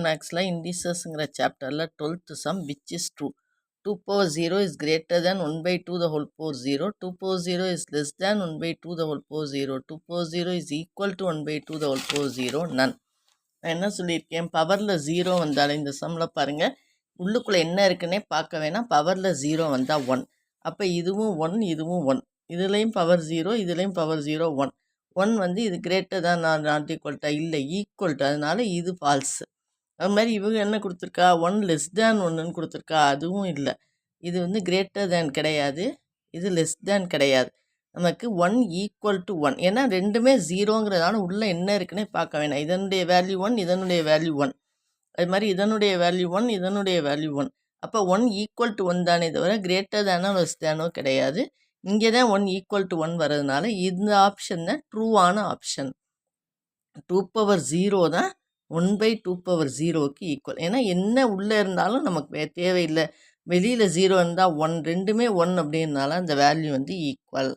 மேக்ஸில் இண்டிசஸ்ங்கிற சாப்டரில் 12th sum which is true 2 power 0 is greater than 1 by 2 the whole power 0, 2 power 0 is less than 1 by 2 the whole power 0, 2 power 0 is equal to 1 by 2 the whole power 0, none. நான் என்ன சொல்லியிருக்கேன், பவரில் 0 வந்தாலும் இந்த சம்மில் பாருங்கள், உள்ளுக்குள்ளே என்ன இருக்குன்னே பார்க்க வேணாம், பவரில் 0 வந்தால் 1, அப்போ இதுவும் 1 இதுவும் 1, இதுலேயும் பவர் 0 இதுலேயும் பவர் 0 1, 1 வந்து இது கிரேட்டர் தான் நாட் ஈக்குவல்ட்டா இல்லை ஈக்குவல்ட்டு, அதனால இது ஃபால்ஸு. அது மாதிரி இவங்க என்ன கொடுத்துருக்கா, 1 லெஸ் தேன் 1ன்னு கொடுத்துருக்கா, அதுவும் இல்லை. இது வந்து கிரேட்டர் தேன் கிடையாது, இது லெஸ் தேன் கிடையாது. நமக்கு 1 ஈக்குவல் டு 1, ஏன்னா ரெண்டுமே 0ங்கிறதால உள்ளே என்ன இருக்குன்னே பார்க்க வேணாம். இதனுடைய வேல்யூ 1 இதனுடைய வேல்யூ 1, அது மாதிரி இதனுடைய வேல்யூ 1 இதனுடைய வேல்யூ 1, அப்போ 1 ஈக்குவல் டு 1 தானே தவிர கிரேட்டர் தேனோ லெஸ் தேனோ கிடையாது. இங்கே தான் 1 ஈக்குவல் டு 1 வர்றதுனால இந்த ஆப்ஷன் தான் ட்ரூவான ஆப்ஷன். 2 power 0 தான் 1 by 2 power 0க்கு ஈக்குவல். ஏன்னா என்ன உள்ளே இருந்தாலும் நமக்கு தேவையில்லை, வெளியில் 0 இருந்தால் 1, ரெண்டுமே 1 அப்படின்னால அந்த வேல்யூ வந்து ஈக்குவல்.